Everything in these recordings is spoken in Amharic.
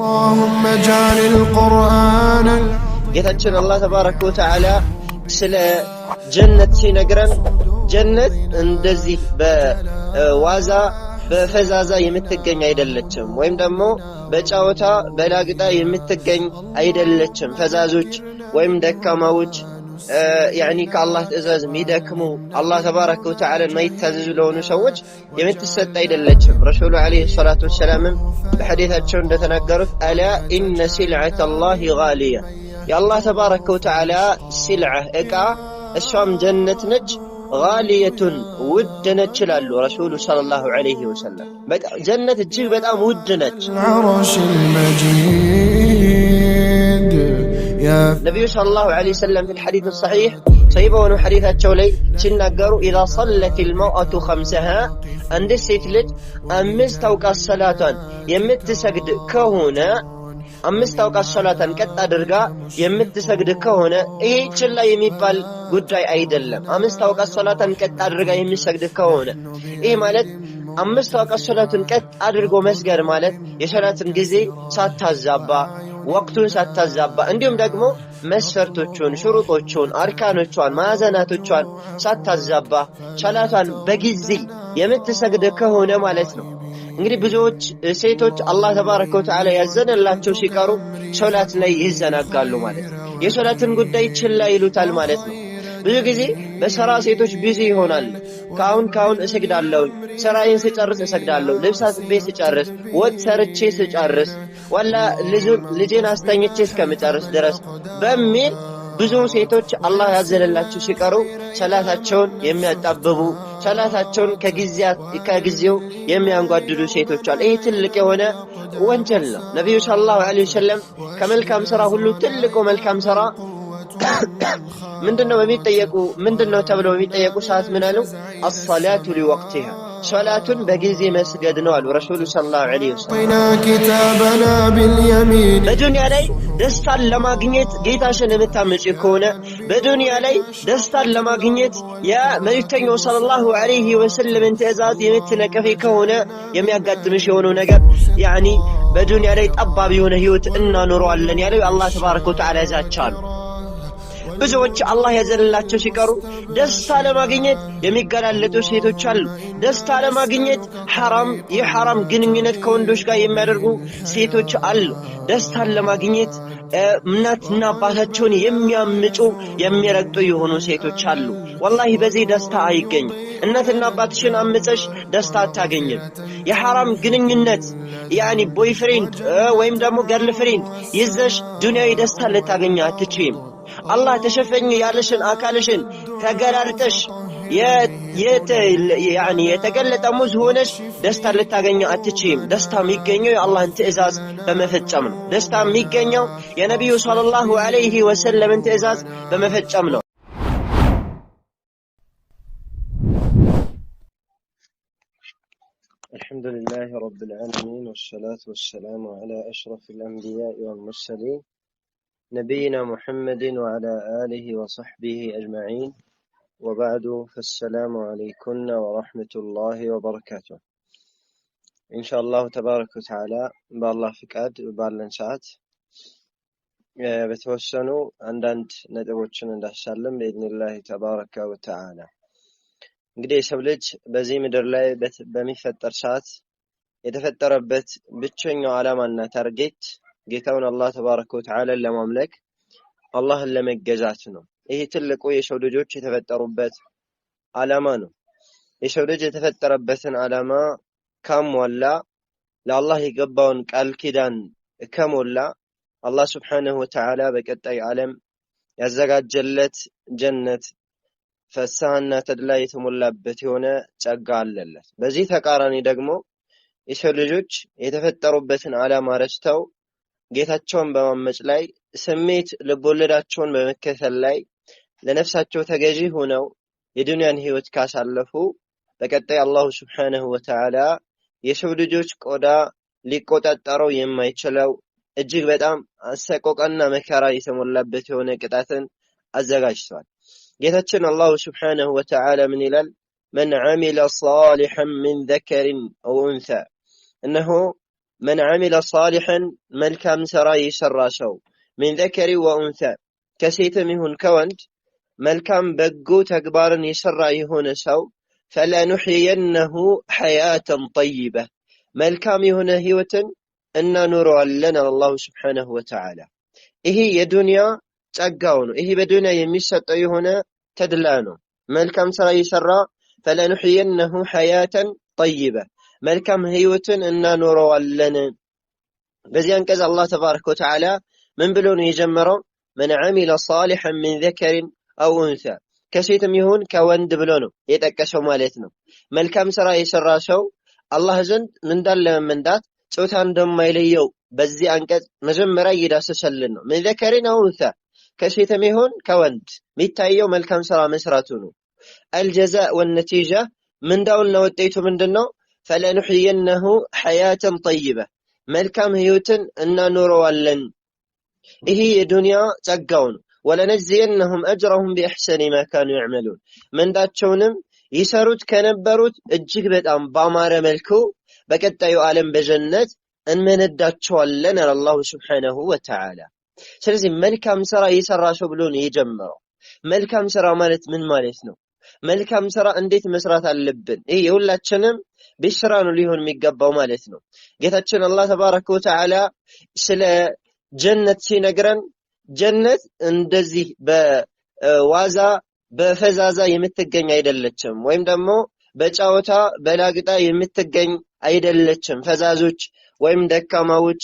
اللهم اجعل القرآن ጌታችን አላህ ተባረከ ወተዓላ ስለ ጀነት ሲነግረን ጀነት እንደዚህ በዋዛ በፈዛዛ የምትገኝ አይደለችም ወይም ደግሞ በጫወታ በላግጣ የምትገኝ አይደለችም ፈዛዞች ወይም ደካማዎች يعني كالله تزاز ميدكمو الله تبارك وتعالى ما يتزز لون سوج يمتسد አይደለችም رسول عليه الصلاة والسلام بحديثاتهم እንደተናገሩት ألا إن سلعة الله غالية يا الله تبارك وتعالى سلعة እቃ እሷም ጀነት ነች غالية ودنت ይላሉ رسول صلى الله عليه وسلم ጀነት እጅግ በጣም ውድ ነች العرش المجيد النبي صلى الله عليه وسلم في الحديث الصحيح صيبون حديثات شولي تنقروا إذا صلت المرأة خمسها عند الست لج أمست أوقات الصلاة يمت سجد كهونا أمست أوقات الصلاة كت أدرجا يمت سجد كهونا إيه شلا يميبال قدري أيدلم أمست أوقات الصلاة كت أدرجا يمت سجد كهونا إيه مالت أمست أوقات الصلاة كت أدرجو مسجر مالت يشلاتن جزي ساتزابا ወቅቱን ሳታዛባ እንዲሁም ደግሞ መስፈርቶቹን ሽሩጦቹን አርካኖቹን ማዕዘናቶቹን ሳታዛባ ሶላቷን በጊዜ የምትሰግድ ከሆነ ማለት ነው እንግዲህ ብዙዎች ሴቶች አላህ ተባረከ ወተዓላ ያዘነላቸው ሲቀሩ ሶላት ላይ ይዘናጋሉ ማለት ነው የሶላትን ጉዳይ ችላ ይሉታል ማለት ነው ብዙ ጊዜ በሰራ ሴቶች ቢዚ ይሆናል ካሁን እሰግዳለሁ ሰራዬን ስጨርስ እሰግዳለሁ ልብስ አጥቤ ስጨርስ ወጥ ሰርቼ ስጨርስ ወላ ልጄን አስተኝቼ እስከምጨርስ ድረስ በሚል ብዙ ሴቶች አላህ ያዘነላቸው ሲቀሩ ሶላታቸውን የሚያጣብቡ ሶላታቸውን ከጊዜው የሚያንጓድዱ ሴቶች አሉ ይሄ ትልቅ የሆነ ወንጀል ነው ነብዩ ሰለላሁ ዐለይሂ ወሰለም ከመልካም ሥራ ሁሉ ትልቁ መልካም ሥራ ምንድነው ተብለው የሚጠየቁ ሰዓት ምን አሉ الصلاه لوقتها ሶላቱን በጊዜ መስገድ ነው አሉ ረሱል ሰለላሁ ዐለይሂ ወሰለም كتابنا باليمين በዱንያ ላይ ደስታን ለማግኘት ጌታሽን የምታመጪ ከሆነ በዱንያ ላይ ደስታን ለማግኘት የመልእክተኛው ሰለላሁ ዐለይሂ ወሰለም ትእዛዝ የምትነቀፊ ከሆነ የሚያጋጥምሽ የሆነው ነገር يعني በዱንያ ላይ ጠባብ የሆነ ህይወት እናኖረዋለን ያለው አላህ ተባረከ ወተዓላ ያዛቻል ብዙዎች አላህ ያዘነላቸው ሲቀሩ ደስታ ለማግኘት የሚገላለጡ ሴቶች አሉ ደስታ ለማግኘት የሐራም ግንኙነት ከወንዶች ጋር የሚያደርጉ ሴቶች አሉ ደስታ ለማግኘት እናትና አባታቸውን የሚያምፁ የሚረግጡ የሆኑ ሴቶች አሉ والله በዚህ ደስታ አይገኝ እናትና አባትሽን አምፀሽ ደስታ አታገኝም የሐራም ግንኙነት يعني ቦይፍሬንድ ወይም ደግሞ ገርልፍሬንድ ይዘሽ ዱንያዊ ደስታ ልታገኝ አትችይም الله ተሸፈኝ ያለሽን አካልሽን ተገላልጠሽ يعني የተገለጠ ሙዝ ሆነሽ ደስታ ልታገኝ አትችይም ደስታ የሚገኘው የአላህን ትእዛዝ በመፈጸም ነው ደስታ የሚገኘው የነብዩ ሰለላሁ ዐለይሂ ወሰለም ትእዛዝ በመፈጸም ነው الحمد لله رب العالمين والصلاة والسلام على أشرف الأنبياء والمرسلين نبينا محمد وعلى آله وصحبه أجمعين وبعد فالسلام عليكم ورحمة الله وبركاته إن شاء الله تبارك وتعالى بالله فكاد بالله ساعات بتوسنوا عندنا ندوتشن እንደሳለም بإذن الله تبارك وتعالى እንግዲህ የሰው ልጅ በዚህ ምድር ላይ በሚፈጠር ሰዓት የተፈጠረበት ብቸኛው ዓላማና ታርጌት ጌታውን አላህ ተባረከ ወተዓላ ለማምለክ አላህን ለመገዛት ነው ይሄ ትልቁ የሰው ልጆች የተፈጠሩበት ዓላማ ነው የሰው ልጅ የተፈጠረበትን ዓላማ ካሟላ ለአላህ የገባውን ቃል ኪዳን ከሞላ አላህ Subhanahu Wa Ta'ala በቀጣይ ዓለም ያዘጋጀለት ጀነት ፈሳህና ተድላ የተሞላበት የሆነ ጸጋ አለለት በዚህ ተቃራኒ ደግሞ የሰው ልጆች የተፈጠሩበትን ዓላማ ረስተው ጌታቸውን በማመጽ ላይ ስሜት ልቦለዳቸውን በመከተል ላይ ለነፍሳቸው ተገዢ ሆነው የዱንያን ህይወት ካሳለፉ በቀጣይ አላህ Subhanahu Wa Ta'ala የሰው ልጆች ቆዳ ሊቆጣጣረው የማይችለው እጅግ በጣም አሰቆቃና መከራ የተሞላበት የሆነ ቅጣትን አዘጋጅቷል ጌታችን አላህ Subhanahu Wa Ta'ala ምን ይላል من عمل صالحا من ذكر أو أنثى እነሆ من عمل صالحا መልካም ስራ የሰራ ሰው من ذكر وأنثى ከሴትም ይሁን ከወንድ መልካም በጎ ተግባርን የሰራ የሆነ ሰው فلنحيينه حياة طيبة መልካም የሆነ ህይወትን እናኖረዋለን አላሁ Subhanahu Wa Ta'ala ይሄ የዱንያ ጸጋው ነው ይሄ በዱንያ የሚሰጠው የሆነ ተድላ ነው መልካም ስራ የሰራ فلنحيينه حياة طيبة መልካም ህይወትን እናኖረዋለን በዚህ አንቀጽ አላህ ተባረከ ወተዓላ ምን ብሎ ነው የጀመረው من عمل صالحا من ذكر أو أنثى ከሴትም ይሁን ከወንድ ብሎ ነው የጠቀሰው ማለት ነው መልካም ስራ የሰራ ሰው አላህ ዘንድ ምንዳለ መንዳት ጾታ እንደማይለየው በዚህ አንቀጽ መጀመሪያ ይዳሰሰልን ነው من ذكر أو أنثى ከሴትም ይሁን ከወንድ የሚታየው መልካም ስራ መስራቱ ነው الجزاء والنتيجة ምንዳውና ውጤቱ ምንድነው فلنحيينه حياة طيبة መልካም ህይወትን እናኖረዋለን ይሄ የዱንያ ጸጋው ነው ولنجزينهم أجرهم بأحسن ما كانوا يعملون ምንዳቸውንም ይሰሩት ከነበሩት እጅግ በጣም ባማረ መልኩ በቀጣዩ ዓለም በጀነት እንመነዳቸዋለን አላሁ Subhanahu Wa Ta'ala ስለዚህ መልካም ስራ የሰራ ሰው ብሎ ነው የጀመረው መልካም ስራ ማለት ምን ማለት ነው መልካም ስራ እንዴት መስራት አለብን ይሄ የሁላችንም በስራ ነው ሊሆን የሚገባው ማለት ነው ጌታችን አላህ ተባረከ ወተዓላ ስለ ጀነት ሲነግረን ጀነት እንደዚህ በዋዛ በፈዛዛ የምትገኝ አይደለችም ወይም ደግሞ በጫወታ በላግጣ የምትገኝ አይደለችም ፈዛዞች ወይም ደካማዎች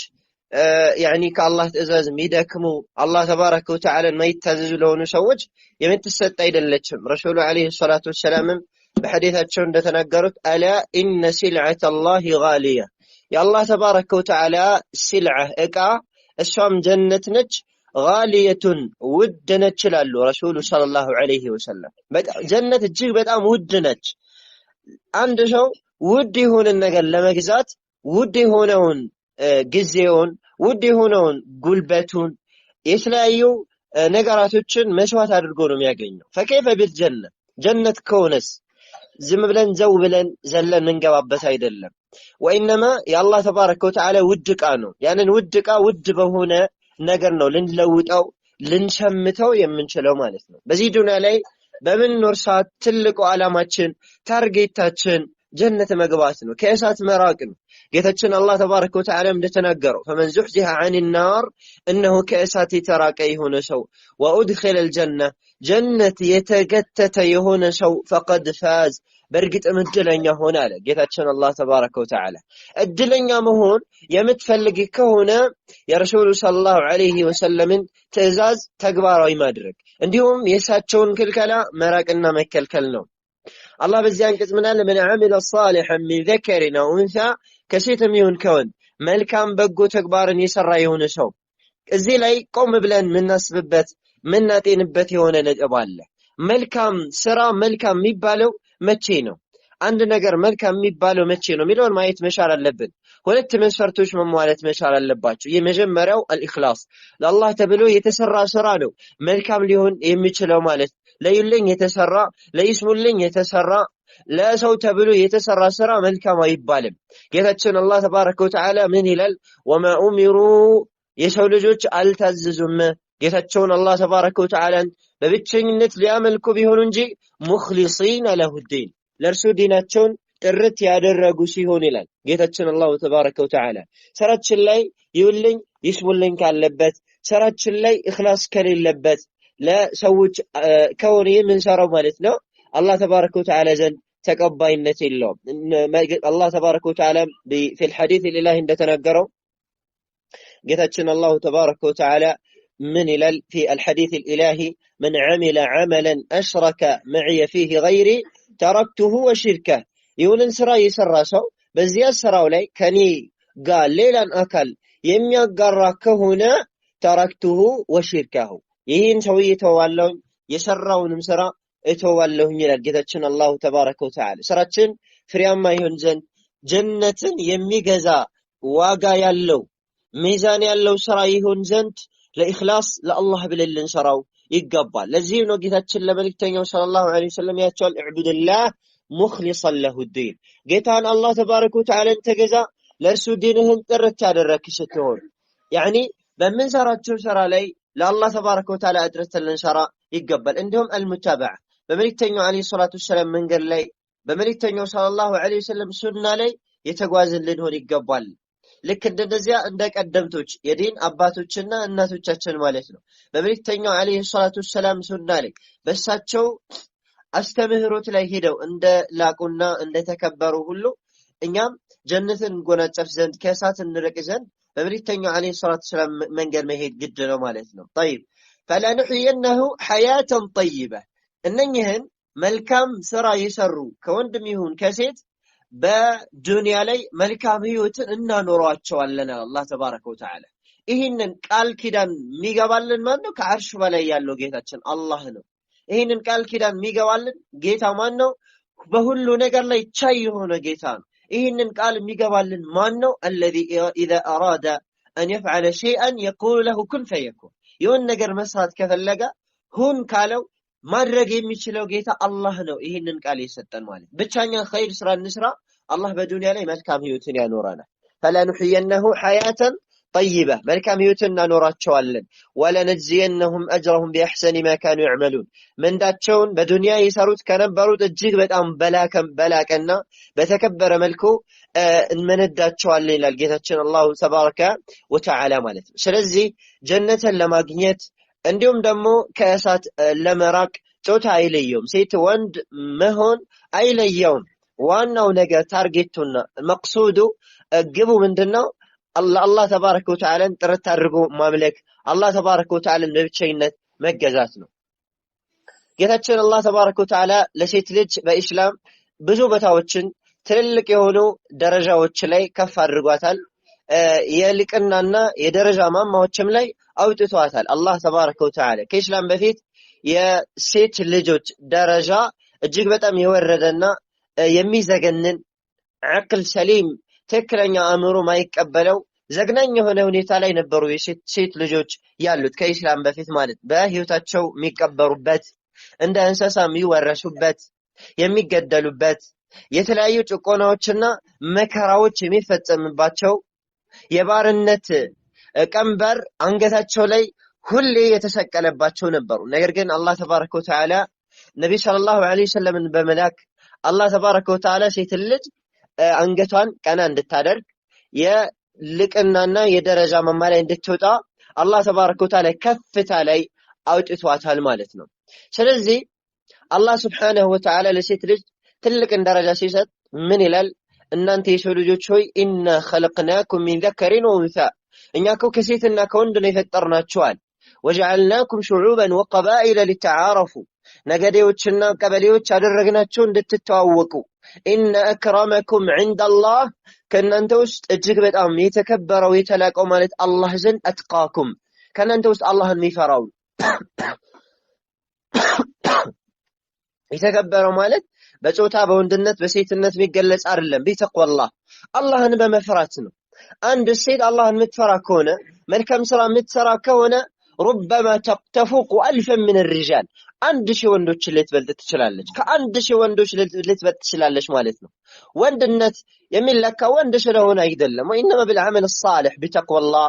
يعني ከአላህ ትእዛዝ የሚደክሙ አላህ ተባረከ ወተዓላ የማይታዘዙ ለሆኑ ሰዎች የምትሰጥ አይደለችም ረሱሉ አለይሂ ሰላቱ ወሰለም በሐዲታቸው እንደተናገሩት አላ ኢነ ሲልዓተ አላህ ጋሊያ የአላህ ተባረከ ወተዓላ ሲልዓ እቃ እሷም ጀነት ነች ጋሊየቱን ውድ ነች ይላሉ ረሱሉ ሰለላሁ ዐለይሂ ወሰለም ጀነት እጅግ በጣም ውድ ነች አንድ ሰው ውድ የሆነ ነገር ለመግዛት ውድ የሆነውን ጊዜውን ውድ የሆነውን ጉልበቱን የተለያዩ ነገራቶችን መስዋዕት አድርጎ ነው የሚያገኘው فكيف بالجنة ጀነት ከሆነስ ዝም ብለን ዘው ብለን ዘለን እንገባበት አይደለም ወኢንማ የአላህ ተባረከ ወተዓላ ውድ ዕቃ ነው ያንን ውድ ዕቃ ውድ በሆነ ነገር ነው ልንለውጠው ልንሸምተው የምንችለው ማለት ነው በዚህ ዱንያ ላይ በመኖር ሰዓት ትልቁ ዓላማችን ታርጌታችን ጀነት መግባት ነው ከእሳት መራቅ ነው ጌታችን አላህ ተባረከ ወተዓላ እንደተናገረው فمن زحزح عن النار انه ከእሳት የተራቀ የሆነ ሰው وادخل الجنة ጀነት የተገተተ የሆነ ሰው فقد فاز በርግጥ እድለኛ ሆነ አለ ጌታችን አላህ ተባረከ ወተዓላ እድለኛ መሆን የምትፈልግ ከሆነ የረሱሉ ሰለላሁ ዐለይሂ ወሰለምን ትእዛዝ ተግባራዊ ማድረግ እንዲሁም የሳቸውን ክልከላ መራቅና መከልከል ነው الله በዚህ አንቀጽ ምን አለ من عمل صالحا من ذكر أو أنثى ከሴትም ይሁን ከወንድ መልካም በጎ ተግባርን የሰራ የሆነ ሰው እዚህ ላይ ቆም ብለን ምናስብበት ምናጤንበት የሆነ ነጥብ አለ መልካም ስራ መልካም የሚባለው መቼ ነው አንድ ነገር መልካም የሚባለው መቼ ነው የሚለውን ማየት መቻል አለብን ሁለት መስፈርቶች መሟላት መቻል አለባቸው የመጀመሪያው الإخلاص ለአላህ ተብሎ የተሰራ ስራ ነው መልካም ሊሆን የሚችለው ማለት ለይልኝ የተሰራ ለይስሙልኝ የተሰራ ለሰው ተብሎ የተሰራ ስራ መልካም አይባልም ጌታችን አላህ ተባረከ ወተዓላ ምን ይላል وما أمروا የሰው ልጆች አልታዘዙም ጌታቸውን አላህ ተባረከ ወተዓላ በብቸኝነት ሊያመልኩ ቢሆኑ እንጂ ሙኽሊሲን ለሁ ዲን ለርሱ ዲናቸውን ጥርት ያደረጉ ሲሆን ይላል ጌታችን አላህ ተባረከ ወተዓላ ስራችን ላይ ይውልኝ ይስሙልኝ ካለበት ስራችን ላይ ኢኽላስ ከሌለበት ለሰዎች ከሆነ የምንሰራው ማለት ነው አላህ ተባረከ ወተዓላ ዘንድ ተቀባይነት የለውም አላህ ተባረከ ወተዓላ في الحديث الإلهي እንደተናገረው ጌታችን አላህ ተባረከ ወተዓላ من إلى في الحديث الإلهي من عمل عملا أشرك معي فيه غيري تركته وشركه يقولن سرا يسرى سو بزي السراو لي كني قال ليلا أكل يميقرى كهنا تركته وشركه يهين سوي توالون يسرون مسرا اتوالون يلال قدتشن الله تبارك وتعالى سراتشن فرياما يهنزن جنة يميقزا واقا يالو ميزان يالو سرا يهنزنت ለኢኽላስ ለአላህ ብለን ልንሰራው ይገባል ለዚህ ነው ጌታችን ለመልእክተኛው ሰለላሁ ዐለይሂ ወሰለም ያቻል እዕቡድላህ ሙኽሊሰን ለሁ ዲን ጌታን አላህ ተባረከ ወተዓላ ተገዛ ለእርሱ ዲንህን ጥርት ያደረክ ስትሆን ያኒ በምንሰራቸው ስራ ላይ ለአላህ ተባረከ ወተዓላ አድርተን ልንሰራ ይገባል። እንዲሁም አልሙታበዓ በመልእክተኛው አለይሂ ሰላቱ ወሰላም መንገድ ላይ በመልእክተኛው ሰለላሁ ዐለይሂ ወሰለም ሱና ላይ የተጓዝን ልንሆን ይገባል። ልክ እንደዚያ እንደ ቀደምቶች የዲን አባቶችና እናቶቻችን ማለት ነው በመልእክተኛው አለይሂ ሰላቱ ወሰላም ሱና ላይ በሳቸው አስተምህሮት ላይ ሄደው እንደ ላቁና እንደ ተከበሩ ሁሉ እኛም ጀነትን ጎናጸፍ ዘንድ ከእሳት እንርቅ ዘንድ በመልእክተኛው አለይሂ ሰላቱ ወሰላም መንገድ መሄድ ግድ ነው ማለት ነው። طيب فلا نحيينه حياة طيبة እነኚህን መልካም ስራ ይሰሩ ከወንድም ይሁን ከሴት በዱንያ ላይ መልካም ህይወትን እናኖራቸዋለን አላህ ተባረከ ወተዓላ። ይህንን ቃል ኪዳን የሚገባልን ማን ነው? ከአርሽ በላይ ያለው ጌታችን አላህ ነው። ይህንን ቃል ኪዳን የሚገባልን ጌታ ማን ነው? በሁሉ ነገር ላይ ቻይ የሆነ ጌታ ነው። ይህንን ቃል የሚገባልን ማን ነው? الذي اذا اراد ان يفعل شيئا يقول له كن فيكون የሆነ ነገር መስራት ከፈለገ ሁን ካለው ማድረግ የሚችለው ጌታ አላህ ነው። ይህንን ቃል የሰጠን ማለት ብቻኛ ኸይር ስራ እንስራ አላህ በዱንያ ላይ መልካም ህይወትን ያኖራናል። فلا نحيينه حياة طيبة መልካም ህይወትን እናኖራቸዋለን። ولنجزينهم اجرهم باحسن ما كانوا يعملون ምንዳቸውን በዱንያ ይሰሩት ከነበሩት እጅግ በጣም በላቀና በተከበረ መልኩ እንመነዳቸዋለን ይላል ጌታችን አላሁ ተባረከ ወተዓላ ማለት ነው። ስለዚህ ጀነትን ለማግኘት እንዲሁም ደግሞ ከእሳት ለመራቅ ጾታ አይለየውም፣ ሴት ወንድ መሆን አይለየውም። ዋናው ነገር ታርጌቱና መቅሱዱ ግቡ ምንድነው? አላህ ተባረከ ወተዓላን ጥርት አድርጎ ማምለክ፣ አላህ ተባረከ ወተዓላን በብቸኝነት መገዛት ነው። ጌታችን አላህ ተባረከ ወተዓላ ለሴት ልጅ በእስላም ብዙ ቦታዎችን ትልልቅ የሆኑ ደረጃዎች ላይ ከፍ አድርጓታል። የልቅናና የደረጃ ማማዎችም ላይ አውጥቷታል አላህ ተባረከ ወተዓላ። ከእስላም በፊት የሴት ልጆች ደረጃ እጅግ በጣም የወረደና የሚዘገንን አቅል ሰሊም ትክክለኛ አእምሮ ማይቀበለው ዘግናኝ የሆነ ሁኔታ ላይ ነበሩ የሴት ልጆች ያሉት ከእስላም በፊት ማለት በህይወታቸው የሚቀበሩበት፣ እንደ እንስሳ የሚወረሱበት፣ የሚገደሉበት፣ የተለያዩ ጭቆናዎችና መከራዎች የሚፈጸምባቸው የባርነት ቀንበር አንገታቸው ላይ ሁሌ የተሰቀለባቸው ነበሩ። ነገር ግን አላህ ተባረከ ወተዓላ ነብይ ሰለላሁ ዐለይሂ ወሰለም በመላክ አላህ ተባረከ ወተዓላ ሴት ልጅ አንገቷን ቀና እንድታደርግ የልቅናና የደረጃ መማሪያ እንድትወጣ አላህ ተባረከ ወተዓላ ከፍታ ላይ አውጥቷታል ማለት ነው። ስለዚህ አላህ Subhanahu Wa Ta'ala ለሴት ልጅ ትልቅን ደረጃ ሲሰጥ ምን ይላል? እናንተ የሰው ልጆች ሆይ ኢና خلقناكم من ذكر وانثى እኛ ከሴትና ከወንድ ነው የፈጠርናችኋል። وجعلناكم شعوبا وقبائل لتعارفوا ነገዴዎችና ቀበሌዎች አደረግናቸው እንድትተዋወቁ። ኢነ አክረመኩም ዐንደላህ ከእናንተ ውስጥ እጅግ በጣም የተከበረው የተላቀው ማለት አላህ ዘንድ አትቃኩም ከእናንተ ውስጥ አላህን የሚፈራው የተከበረው ማለት በጾታ በወንድነት በሴትነት የሚገለጽ አይደለም። ቢተቅዋላህ አላህን በመፍራት ነው። አንድ ሴት አላህን የምትፈራ ከሆነ መልካም ስራ የምትሰራ ከሆነ ربما تفوق ألفا من الرجال 1000 ወንዶች ልትበልጥ ትችላለች። ከ1000 ወንዶች ልትበልጥ ትችላለች ማለት ነው። ወንድነት የሚለካው ወንድ ስለሆነ አይደለም። وإنما بالعمل الصالح بتقوى الله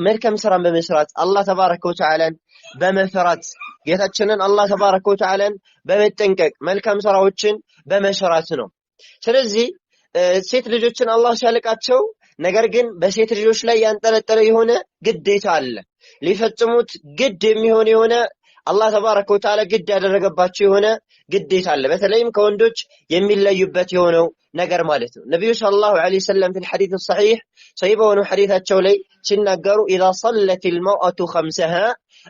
መልካም ስራን በመስራት አላህ ተባረከ ወተዓላን በመፍራት ጌታችንን አላህ ተባረከ ወተዓላን በመጠንቀቅ መልካም ስራዎችን በመስራት ነው። ስለዚህ ሴት ልጆችን አላህ ሲያልቃቸው ነገር ግን በሴት ልጆች ላይ ያንጠለጠለ የሆነ ግዴታ አለ። ሊፈጽሙት ግድ የሚሆን የሆነ አላህ ተባረከ ወተዓላ ግድ ያደረገባቸው የሆነ ግዴታ አለ። በተለይም ከወንዶች የሚለዩበት የሆነው ነገር ማለት ነው። ነብዩ ሰለላሁ ዐለይሂ ወሰለም في الحديث الصحيح صحيح በሆነው ሐዲታቸው ላይ ሲናገሩ اذا صلت المرأة خمسها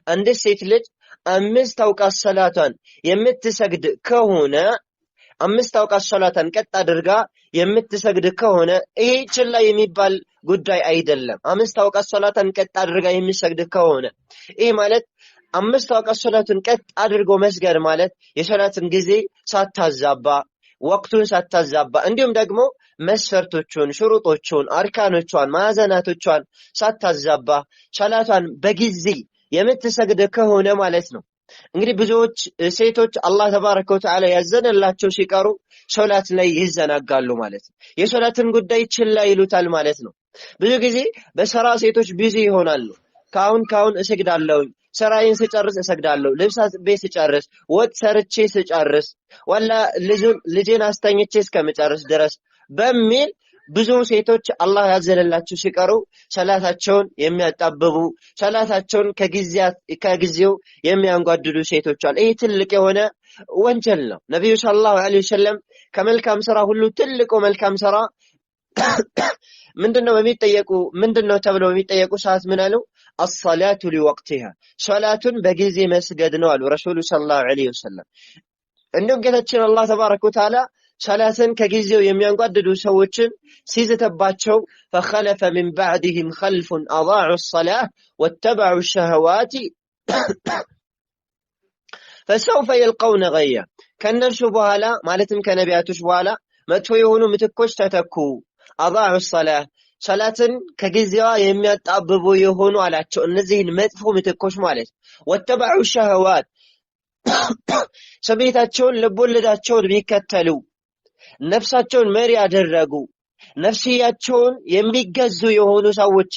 አንድ ሴት ልጅ 5 አውቃት ሰላቷን የምትሰግድ ከሆነ 5 አውቃት ሰላቷን ቀጥ አድርጋ የምትሰግድ ከሆነ ይሄ ችላ የሚባል ጉዳይ አይደለም። 5 አውቃት ሰላቷን ቀጥ አድርጋ የሚሰግድ ከሆነ ይሄ ማለት 5 አውቃት ሰላቱን ቀጥ አድርጎ መስገድ ማለት የሰላትን ጊዜ ሳታዛባ ወቅቱን ሳታዛባ እንዲሁም ደግሞ መስፈርቶቹን ሽሩጦቹን አርካኖቿን ማዕዘናቶቿን ሳታዛባ ሰላቷን በጊዜ የምትሰግድ ከሆነ ማለት ነው። እንግዲህ ብዙዎች ሴቶች አላህ ተባረከ ወተዓላ ያዘነላቸው ሲቀሩ ሶላት ላይ ይዘናጋሉ ማለት ነው። የሶላትን ጉዳይ ችላ ይሉታል ማለት ነው። ብዙ ጊዜ በሥራ ሴቶች ቢዚ ይሆናሉ። ካሁን እሰግዳለሁ፣ ስራዬን ስጨርስ እሰግዳለሁ፣ ልብስ አጥቤ ስጨርስ፣ ወጥ ሰርቼ ስጨርስ፣ ወላ ልጄን አስተኝቼ እስከምጨርስ ድረስ በሚል ብዙ ሴቶች አላህ ያዘነላቸው ሲቀሩ ሰላታቸውን የሚያጣብቡ ሰላታቸውን ከጊዜው የሚያንጓድዱ ሴቶች አሉ። ይህ ትልቅ የሆነ ወንጀል ነው። ነብዩ ሰለላሁ ዐለይሂ ወሰለም ከመልካም ሥራ ሁሉ ትልቁ መልካም ሥራ ምንድነው ተብለው የሚጠየቁ ሰዓት ምን አሉ? الصلاة لوقتها ሶላቱን በጊዜ መስገድ ነው አሉ ረሱሉ ሰለላሁ ዐለይሂ ወሰለም። እንደውም ጌታችን አላህ ተባረከ ወተዓላ ሰላትን ከጊዜው የሚያንጓድዱ ሰዎችን ሲዘተባቸው فخلف من بعدهم خلف أضاعوا الصلاة واتبعوا الشهوات فسوف يلقون غيا ከነሱ በኋላ ማለትም ከነቢያቶች በኋላ መጥፎ የሆኑ ምትኮች ተተኩ። أضاعوا الصلاة ሰላትን ከጊዜዋ የሚያጣብቡ የሆኑ አላቸው። እነዚህን መጥፎ ምትኮች ማለት واتبعوا الشهوات ስሜታቸውን ልቦለዳቸውን ቢከተሉ ነፍሳቸውን መሪ ያደረጉ ነፍስያቸውን የሚገዙ የሆኑ ሰዎች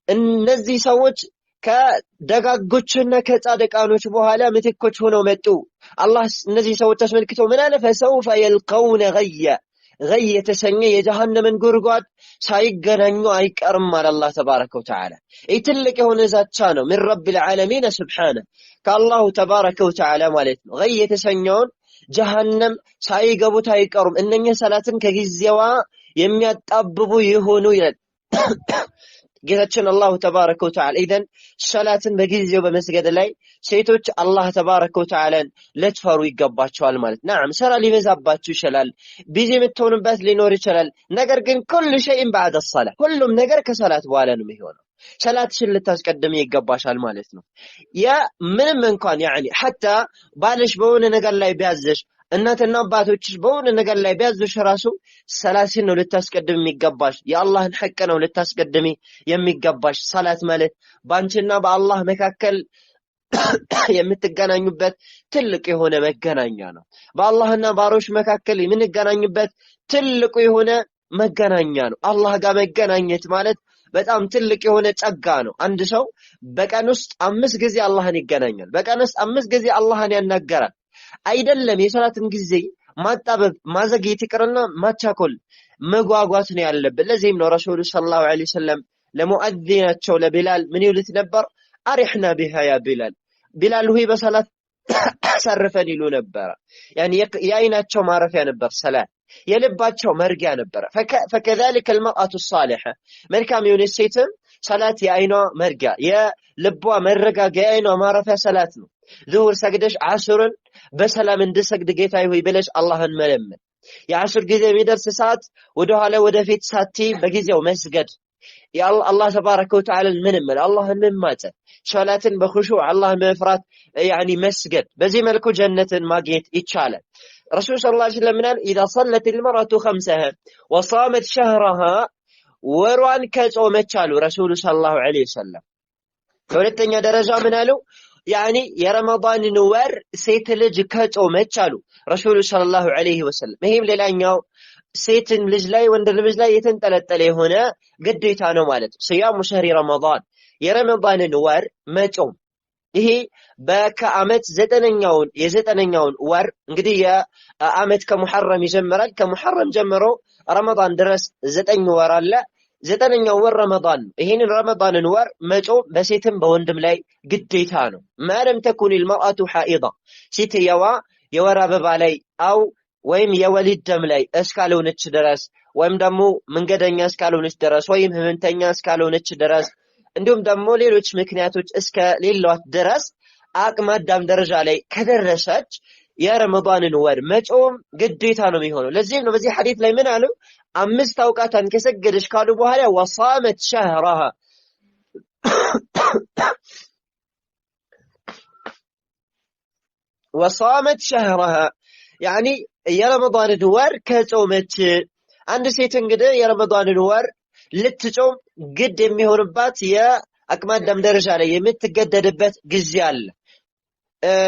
እነዚህ ሰዎች ከደጋጎችና ከጻድቃኖች በኋላ ምትኮች ሆነው መጡ። አላህ እነዚህ ሰዎች አስመልክቶ ምን አለ? فسوف يلقون غيا غي የተሰኘ የጀሃነምን ጉድጓድ ሳይገናኙ አይቀርም አለ አላህ ተባረከ ወተዓላ። ይህ ትልቅ የሆነ ዛቻ ነው من رب العالمين سبحانه ከአላሁ ተባረከ ወተዓላ ማለት ነው። غي የተሰኘውን ጀሃነም ሳይገቡት አይቀሩም እነኚህ ሰላትን ከጊዜዋ የሚያጣብቡ ይሆኑ ይላል ጌታችን አላሁ ተባረከ ወተዓላ። ኢዘን ሰላትን በጊዜው በመስገድ ላይ ሴቶች አላህ ተባረከ ወተዓላን ለትፈሩ ይገባቸዋል ማለት ነው። ናም ስራ ሊበዛባችሁ ይችላል፣ ቢዚ የምትሆኑበት ሊኖር ይችላል። ነገር ግን ኩሉ ሸይን بعد الصلاة ሁሉም ነገር ከሰላት በኋላ ነው የሚሆነው። ሰላትሽን ልታስቀድም ይገባሻል ማለት ነው። ያ ምንም እንኳን حتى ባልሽ በሆነ ነገር ላይ ቢያዘሽ እናትና አባቶችሽ በሆነ ነገር ላይ ቢያዙሽ ራሱ ሰላትን ነው ልታስቀድም የሚገባሽ። የአላህን ሐቅ ነው ልታስቀድሚ የሚገባሽ። ሰላት ማለት ባንቺና በአላህ መካከል የምትገናኙበት ትልቅ የሆነ መገናኛ ነው። በአላህና ባሮች መካከል የምንገናኝበት ትልቁ የሆነ መገናኛ ነው። አላህ ጋር መገናኘት ማለት በጣም ትልቅ የሆነ ጸጋ ነው። አንድ ሰው በቀን ውስጥ 5 ጊዜ አላህን ይገናኛል። በቀን ውስጥ 5 ጊዜ አላህን ያናገራል። አይደለም የሰላትን ጊዜ ማጣበብ ማዘግየት ይቅርና ማቻኮል መጓጓት ነው ያለበት። ለዚህም ነው ረሱሉ ሰለላሁ ዐለይሂ ወሰለም ለሙአዚናቸው ለቢላል ምን ይሉት ነበር? አሪሕና ቢሃ ያ ቢላል ሆይ በሰላት አሳርፈን ይሉ ነበር። የአይናቸው ማረፊያ ነበር ሰላት፣ የልባቸው መርጊያ ነበር። فكذلك المرأة الصالحة መልካም የሆነች ሴትም ሰላት የአይኗ መርጊያ የልቧ መረጋጊያ የአይኗ ማረፊያ ሰላት ነው። ዙሁር ሰግደሽ ዓስርን በሰላም እንድሰግድ ጌታዬ ሆይ ብለሽ አላህን መለመን። የዓስር ጊዜ የሚደርስ ሰዓት ወደ ኋላ ወደፊት ሳትይ በጊዜው መስገድ። አላህ ተባረከ ወተዓላ ምንመል አላህን መማጸን ሶላትን በኹሹዕ አላህን መፍራት መስገድ። በዚህ መልኩ ጀነትን ማግኘት ይቻላል። ረሱል ሰለላሁ ዐለይሂ ወሰለም ምናል إذا صلت المرأة خمسها وصامت شهرها ወሯን ከጾመች አሉ ረሱል ሰለላሁ ዐለይሂ ወሰለም። ሁለተኛ ደረጃ ምን አሉ? የረመዳንን ወር ሴት ልጅ ከጾመች አሉ ረሱል ሰለላሁ ዐለይሂ ወሰለም። ይሄም ሌላኛው ሴትን ልጅ ላይ ወንድ ልጅ ላይ የተንጠለጠለ የሆነ ግዴታ ነው ማለት ነው። ሲያሙ ሸህሪ ረመዳን የረመዳንን ወር መጾም። ይሄ በከዓመት የዘጠነኛውን ወር እንግዲህ የዓመት ከሙሐረም ይጀምራል። ከሙሐረም ጀምሮ ረመዳን ድረስ 9 ወር አለ። 9ኛው ወር ረመዳን ነው። ይሄንን ረመዳንን ወር መጾም በሴትም በወንድም ላይ ግዴታ ነው። ማለም ተኩን المرأة حائضة ሴትየዋ የወር አበባ ላይ ወይም የወሊድ ደም ላይ እስካልሆነች ድረስ ወይም ደግሞ መንገደኛ እስካልሆነች ድረስ ወይም ህመምተኛ እስካልሆነች ድረስ እንዲሁም ደግሞ ሌሎች ምክንያቶች እስከሌሏት ድረስ አቅመ አዳም ደረጃ ላይ ከደረሰች የረመዳንን ወር መጾም ግዴታ ነው የሚሆነው። ለዚህም ነው በዚህ ሐዲስ ላይ ምን አሉ? 5 አውቃታን ከሰገደች ካሉ በኋላ ወصامت شهرها وصامت شهرها የረመዳንን ወር ከጾመች። አንድ ሴት እንግዲህ የረመዳንን ወር ልትጾም ግድ የሚሆንባት የአቅመ አዳም ደረጃ ላይ የምትገደድበት ጊዜ አለ።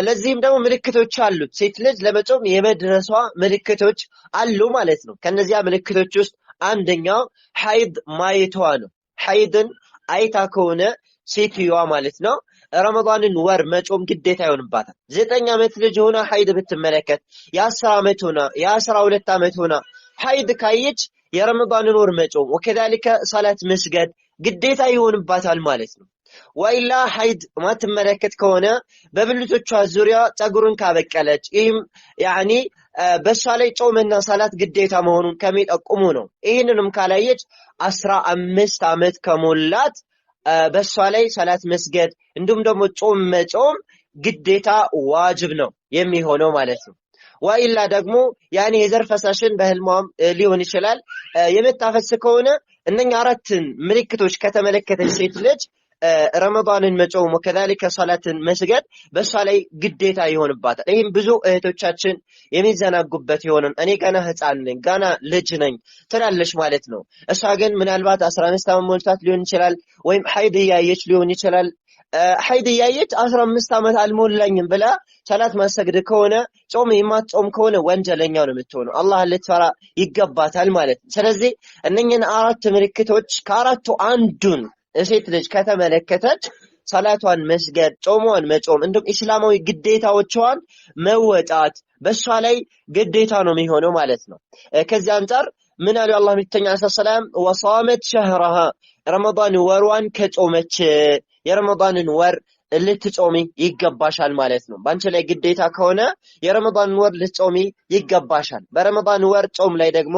ለዚህም ደግሞ ምልክቶች አሉት። ሴት ልጅ ለመጾም የመድረሷ ምልክቶች አሉ ማለት ነው። ከነዚያ ምልክቶች ውስጥ አንደኛው ሐይድ ማየቷ ነው። ሐይድን አይታ ከሆነ ሴትዮዋ ማለት ነው ረመዳንን ወር መጾም ግዴታ ይሆንባታል። 9 ዓመት ልጅ ሆና ሐይድ ብትመለከት፣ የ10 ዓመት ሆና የ12 ዓመት ሆና ሐይድ ካየች የረመዳንን ወር መጾም ወከዛሊከ ሰላት መስገድ ግዴታ ይሆንባታል ማለት ነው። ወይላ ሐይድ ማትመለከት ከሆነ በብልቶቿ ዙሪያ ፀጉርን ካበቀለች ይህም ያኒ በሷ ላይ ጾምና ሰላት ግዴታ መሆኑን ከሚጠቁሙ ነው። ይህንንም ካላየች 15 ዓመት ከሞላት በሷ ላይ ሰላት መስገድ እንዲሁም ደግሞ ጾም መጾም ግዴታ ዋጅብ ነው የሚሆነው ማለት ነው። ወይላ ደግሞ ያኒ የዘር ፈሳሽን በህልሟም ሊሆን ይችላል የምታፈስ ከሆነ እነኛ አራትን ምልክቶች ከተመለከተች ሴት ልጅ ረመዳንን መጾም ወከዛሊከ ሰላትን መስገድ በሷ ላይ ግዴታ ይሆንባታል። ይህም ብዙ እህቶቻችን የሚዘናጉበት ይሆናል። እኔ ገና ህፃን ነኝ ገና ልጅ ነኝ ትላለች ማለት ነው። እሷ ግን ምናልባት 15 ዓመት ሞልቷት ሊሆን ይችላል ወይም ሐይድ እያየች ሊሆን ይችላል። ሐይድ እያየች 15 ዓመት አልሞላኝም ብላ ሰላት ማሰግድ ከሆነ ጾም የማትጾም ከሆነ ወንጀለኛ ነው የምትሆነው። አላህ ልትፈራ ይገባታል ማለት ነው። ስለዚህ እነኝህን አራት ምልክቶች ከአራቱ አንዱን ሴት ልጅ ከተመለከተች ሰላቷን መስገድ፣ ጾሟን መጾም እንዲሁም እስላማዊ ግዴታዎቿን መወጣት በሷ ላይ ግዴታ ነው የሚሆነው ማለት ነው። ከዚህ አንፃር ምን አሉ አላህ መልእክተኛ ሰላም ወሷመት ሸህረሃ ረመዳን ወሯን ከጾመች የረመዳንን ወር ልትጾሚ ይገባሻል ማለት ነው። ባንቺ ላይ ግዴታ ከሆነ የረመዳን ወር ልትጾሚ ይገባሻል። በረመዳን ወር ጾም ላይ ደግሞ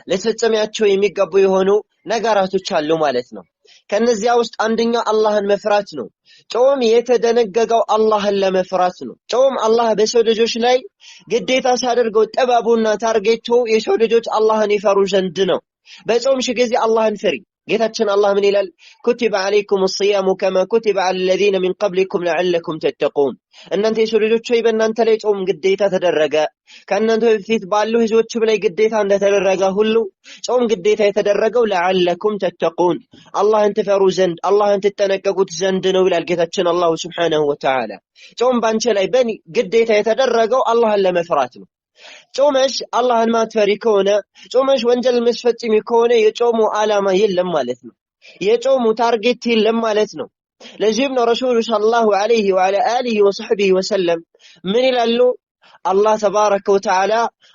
ለተጸሚያቸው የሚገቡ የሆኑ ነገራቶች አሉ ማለት ነው። ከነዚያ ውስጥ አንደኛው አላህን መፍራት ነው። ጾም የተደነገገው አላህን ለመፍራት ነው። ጾም አላህ በሰው ልጆች ላይ ግዴታ ሲያደርገው ጥበቡና ታርጌቱ የሰው ልጆች አላህን ይፈሩ ዘንድ ነው። በጾምሽ ጊዜ አላህን ፍሪ። ጌታችን አላህ ምን ይላል? ኩቲበ ዐለይኩም الصيام كما كتب على الذين من قبلكم لعلكم تتقون። እናንተ የሰው ልጆች ሆይ በእናንተ ላይ ጾም ግዴታ ተደረገ ከእናንተ በፊት ባሉ ህዝቦች ላይ ግዴታ እንደተደረገ ሁሉ ጾም ግዴታ የተደረገው ለعلكم تتقون አላህን ትፈሩ ዘንድ አላህን ትጠነቀቁት ዘንድ ነው ይላል ጌታችን አላህ Subhanahu Wa Ta'ala። ጾም ባንቺ ላይ ግዴታ የተደረገው አላህን ለመፍራት ነው። ጾመሽ አላህን ማትፈሪ ከሆነ ጾመሽ ወንጀል መስፈጽሚ ከሆነ የጾሙ ዓላማ የለም ማለት ነው። የጾሙ ታርጌት የለም ማለት ነው። ለዚህም ነው ረሱሉ ሰለላሁ ዐለይሂ ወዐላ አሊሂ ወሰህቢሂ ወሰለም ምን ይላሉ? አላህ ተባረከ ወተዓላ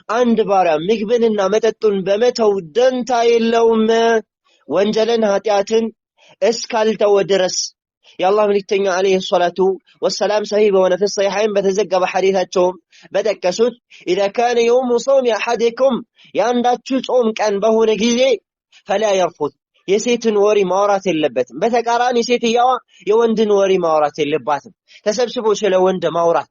አንድ ባሪያ ምግብንና መጠጡን በመተው ደንታ የለውም ወንጀልን ኃጢአትን እስካልተወ ድረስ። የአላህ መልእክተኛ አለይሂ ሰላቱ ወሰላም ሰሂህ በሆነ ፍሰሂሐይን በተዘገበ ሐዲታቸውም በጠቀሱት إذا كان يوم صوم أحدكم ያንዳችሁ ጾም ቀን በሆነ ጊዜ فلا يرفث የሴትን ወሬ ማውራት የለበትም። በተቃራኒ ሴትየዋ የወንድን ወሬ ማውራት የለባትም። ተሰብስቦ ስለ ወንድ ማውራት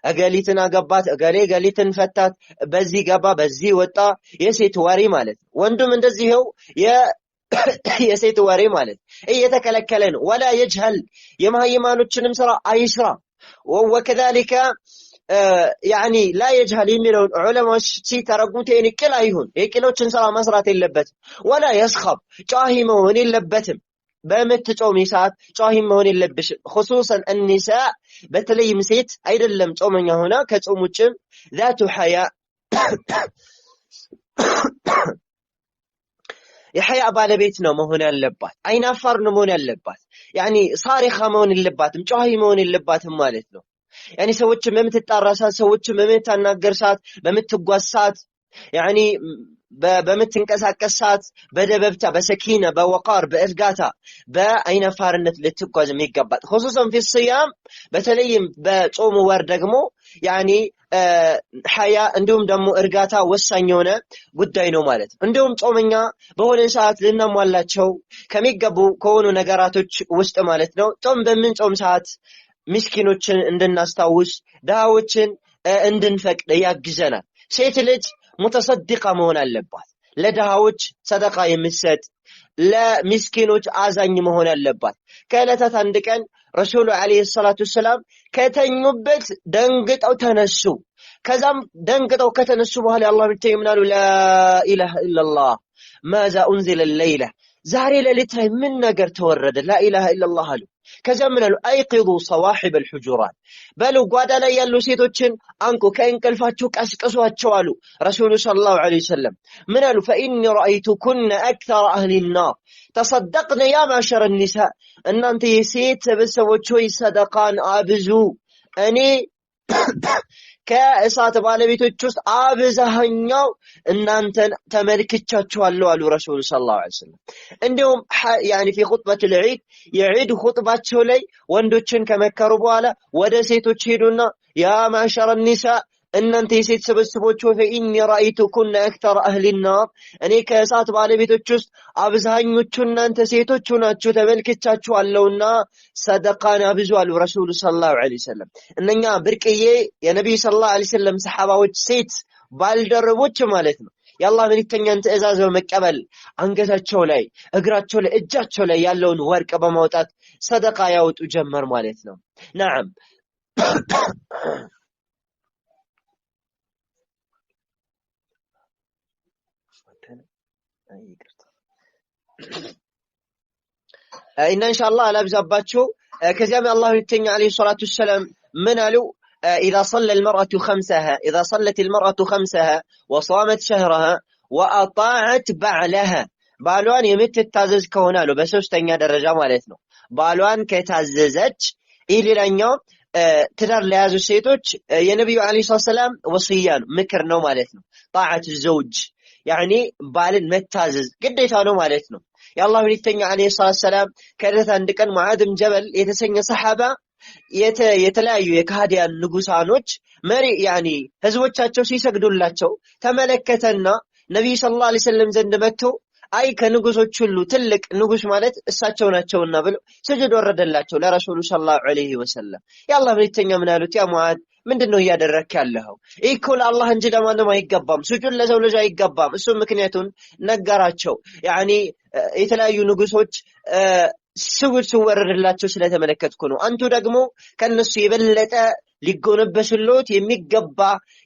እገሊትን አገባት እገሊትን ፈታት በዚህ ገባ በዚህ ወጣ የሴት ወሬ ማለት ነው። ወንዱም እንደዚህው የሴት ወሬ ማለት እየተከለከለ ነው። ወላ يجهل የማህይማኖችንም ስራ አይስራ። ወከذلك يعني لا يجهل የሚለውን ዑለማዎች ሲተረጉሙት የቅል አይሁን የቅሎችን ስራ መስራት የለበትም። ወላ يسخب ጫሂ መሆን የለበትም። በመትጾም ሰዓት ጫሂ መሆን የለብሽም። خصوصا النساء በተለይም ሴት አይደለም ጾመኛ ሆና ከጾም ውጭም ذات حياء የሐያ ባለቤት ነው መሆን ያለባት። አይናፋር ነው መሆን ያለባት። ያኒ ሳሪኻ መሆን የለባትም ጫሂ መሆን የለባትም ማለት ነው። ያኒ ሰዎች በምትጣራሳት ሰዎች በምትናገርሳት በምትጓሳት ያኒ በምትንቀሳቀስ ሰዓት በደበብታ በሰኪና በወቃር በእርጋታ በአይናፋርነት ልትጓዝ የሚገባት خصوصا في الصيام በተለይም በጾም ወር ደግሞ ያኒ ሐያ እንዲሁም ደግሞ እርጋታ ወሳኝ የሆነ ጉዳይ ነው ማለት ነው። እንዲሁም ጾመኛ በሆነ ሰዓት ልናሟላቸው ከሚገቡ ከሆኑ ነገራቶች ውስጥ ማለት ነው ጾም በምንጾም ሰዓት ምስኪኖችን እንድናስታውስ ደሃዎችን እንድንፈቅድ ያግዘናል። ሴት ልጅ ሙተሰድቃ መሆን አለባት። ለደሃዎች ሰደቃ የምትሰጥ ለምስኪኖች አዛኝ መሆን አለባት። ከዕለታት አንድ ቀን ረሱሉ አለይሂ ሰላቱ ሰላም ከተኙበት ደንግጠው ተነሱ። ከዛም ደንግጠው ከተነሱ በኋላ አላህ ብቻ ይምናሉ ላ ኢላሃ ኢላላህ ማዛ ኡንዚለ ሌይላ ዛሬ ሌሊት ላይ ምን ነገር ተወረደ? ላኢላሃ ኢላላህ አሉ። ከዛ ምን አሉ? አይቂዱ ሰዋሒብ አልሑጁራት በሉ ጓዳ ላይ ያሉ ሴቶችን አንቁ፣ ከእንቅልፋቸው ቀስቅሷቸው አሉ ረሱሉ ሰለላሁ ዐለይሂ ወሰለም። ምን አሉ? ፈኢኒ ረአይቱኩነ አክተረ አህሊ ናር ተሰደቅነ ያ ማሸረ ኒሳ እናንተ የሴት ሰበሰቦች ሆይ ሰደቃን አብዙ፣ እኔ ከእሳት ባለቤቶች ውስጥ አብዛኛው እናንተን ተመልክቻችኋለሁ አሉ ረሱሉ ሰለላሁ ዐለይሂ ወሰለም። እንዲሁም ያኒ ፊ ኹጥበቱል ዒድ የዒድ ኹጥባቸው ላይ ወንዶችን ከመከሩ በኋላ ወደ ሴቶች ሄዱና ያ ማዕሸረ ኒሳ እናንተ የሴት ስብስቦች ፈኢኒ ረአይቱኩነ አክተረ አህሊ ናር እኔ ከእሳት ባለቤቶች ውስጥ አብዛኞቹ እናንተ ሴቶች ናችሁ ተመልክቻችኋለሁና ሰደቃን አብዙ አሉ ረሱሉ ሰለላሁ ዐለይሂ ወሰለም። እነኛ ብርቅዬ የነብዩ ሰለላሁ ዐለይሂ ወሰለም ሰሐባዎች ሴት ባልደረቦች ማለት ነው የአላህ መልእክተኛን ትእዛዝ በመቀበል አንገታቸው ላይ፣ እግራቸው ላይ፣ እጃቸው ላይ ያለውን ወርቅ በማውጣት ሰደቃ ያወጡ ጀመር ማለት ነው። ነዓም እና ኢንሻአላህ አላብዛባችሁ። ከዚያም አላህ መልእክተኛ አለይሂ ሰላቱ ወሰለም ምን አሉ? إذا صلت المرأة خمسها وصامت شهرها وأطاعت بعلها ባሏን የምትታዘዝ ከሆነ አሉ በሶስተኛ ደረጃ ማለት ነው። ባሏን ከታዘዘች ይህ ሌላኛው ትዳር ለያዙ ሴቶች የነብዩ አለይሂ ሰላም ወሲያ ነው፣ ምክር ነው ማለት ነው። ጣዓት ዘውጅ ያኒ ባልን መታዘዝ ግዴታ ነው ማለት ነው። የአላህ መልእክተኛ አለይሂ ሰላም ከዕለት አንድ ቀን ሙዓዝ ብን ጀበል የተሰኘ ሰሐባ የተለያዩ የካህዲያን ንጉሳኖች መሪ ያኒ ህዝቦቻቸው ሲሰግዱላቸው ተመለከተና ነብዩ ሰለላሁ ዐለይሂ ወሰለም ዘንድ መጥቶ አይ ከንጉሶች ሁሉ ትልቅ ንጉስ ማለት እሳቸው ናቸውና ብሎ ስጁድ ወረደላቸው ለረሱሉ ሰለላሁ ዐለይሂ ወሰለም። የአላህ መልእክተኛ ምን አሉት? ያ ሙዓዝ ምንድነው እያደረክ ያለኸው? እኮ ለአላህ እንጂ ለማንም አይገባም፣ ስጁድ ለሰው ልጅ አይገባም። እሱ ምክንያቱን ነገራቸው። ያኒ የተለያዩ ንጉሶች ስጁድ ሲወረድላቸው ስለተመለከትኩ ነው። አንቱ ደግሞ ከነሱ የበለጠ ሊጎነበስሎት